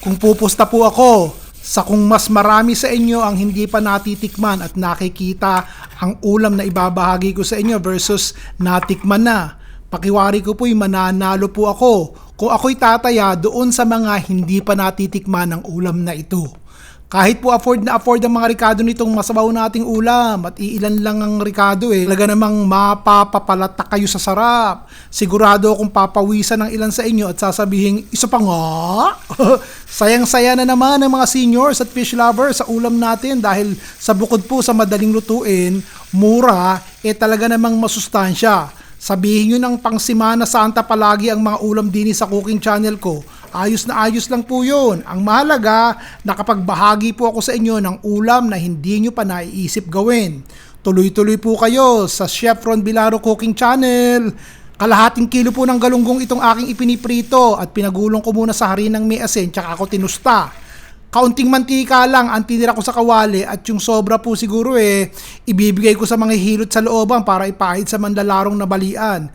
Kung pupusta po ako sa kung mas marami sa inyo ang hindi pa natitikman at nakikita ang ulam na ibabahagi ko sa inyo versus natikman na, pakiwari ko po'y mananalo po ako kung ako'y tataya doon sa mga hindi pa natitikman ang ulam na ito. Kahit po afford na afford ang mga Ricardo nitong masabaw nating ulam at iilan lang ang Ricardo talaga namang mapapapalata kayo sa sarap. Sigurado akong papawisan ng ilan sa inyo at sasabihin, isa pa nga? Sayang-saya na naman ang mga seniors at fish lovers sa ulam natin dahil sa bukod po sa madaling lutuin, mura, talaga namang masustansya. Sabihin nyo ng pangsimana Santa palagi ang mga ulam din sa cooking channel ko. Ayos na ayos lang po yun. Ang mahalaga, nakapagbahagi po ako sa inyo ng ulam na hindi nyo pa naiisip gawin. Tuloy-tuloy po kayo sa Chef Ron Bilaro Cooking Channel. Kalahating kilo po ng galunggong itong aking ipiniprito at pinagulong ko muna sa harinang may asin tsaka ako tinusta. Kaunting mantika lang ang tinira ko sa kawali at yung sobra po siguro ibibigay ko sa mga hilot sa looban para ipahid sa manlalarong nabalian.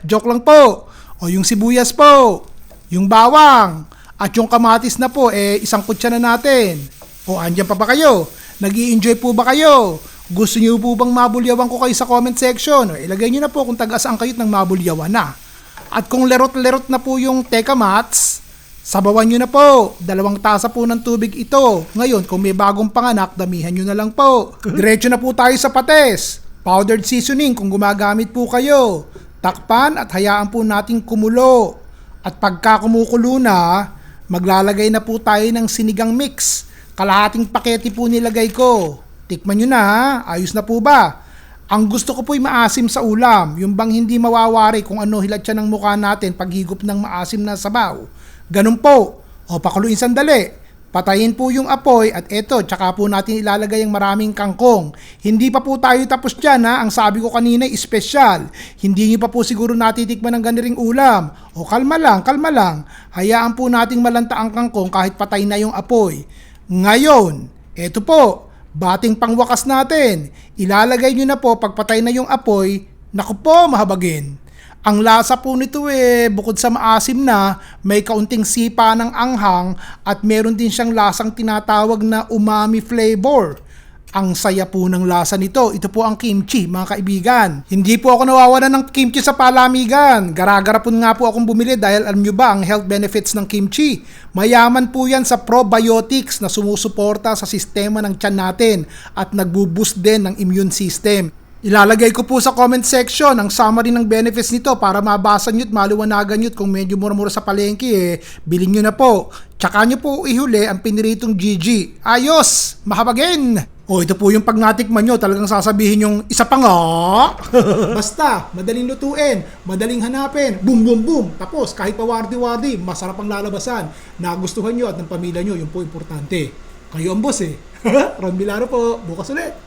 Joke lang po. O yung sibuyas po, yung bawang, at yung kamatis na po, isang kutsa na natin. O andyan pa ba kayo? Nag-i-enjoy po ba kayo? Gusto niyo po bang mabulyawan ko kayo sa comment section? O, ilagay niyo na po kung taga-saan kayo ng mabulyawan na. At kung lerot-lerot na po yung teka mats, sabawan nyo na po. 2 tasa po ng tubig ito. Ngayon, kung may bagong panganak, damihan nyo na lang po. Diretso na po tayo sa pates. Powdered seasoning kung gumagamit po kayo. Takpan at hayaan po nating kumulo. At pagka kumukulo na, maglalagay na po tayo ng sinigang mix. Kalahating pakete po nilagay ko. Tikman nyo na ha. Ayos na po ba? Ang gusto ko po'y maasim sa ulam. Yung bang hindi mawawari kung ano hilat siya ng mukha natin paghigop ng maasim na sabaw. Ganun po. O pakuluin sandali. Patayin po yung apoy at eto, tsaka po natin ilalagay ang maraming kangkong. Hindi pa po tayo tapos dyan ha. Ang sabi ko kanina, espesyal. Hindi nyo pa po siguro natitikman ng ganiring ulam. O kalma lang, kalma lang. Hayaan po nating malanta ang kangkong kahit patay na yung apoy. Ngayon, eto po, bating pangwakas natin. Ilalagay nyo na po pagpatay na yung apoy. Naku po, mahabagin. Ang lasa po nito bukod sa maasim na, may kaunting sipa ng anghang at meron din siyang lasang tinatawag na umami flavor. Ang saya po ng lasa nito. Ito po ang kimchi, mga kaibigan. Hindi po ako nawawalan ng kimchi sa palamigan. Gara-garapon nga po akong bumili dahil alam nyo ba ang health benefits ng kimchi? Mayaman po yan sa probiotics na sumusuporta sa sistema ng tiyan natin at nagbo-boost din ng immune system. Ilalagay ko po sa comment section ang summary ng benefits nito para mabasa nyo at maliwanagan nyo kung medyo mura-mura sa palengke bilhin nyo na po. Tsaka nyo po ihuli ang piniritong GG. Ayos! Mahabagin! O ito po yung pag natikman nyo, talagang sasabihin yung isa pa nga. Basta, madaling lutuin, madaling hanapin, boom boom boom. Tapos kahit pa wardi-wardi, masarap ang lalabasan. Nagustuhan nyo at ng pamilya nyo, yun po importante. Kayo ang boss Ron Bilaro po, bukas ulit.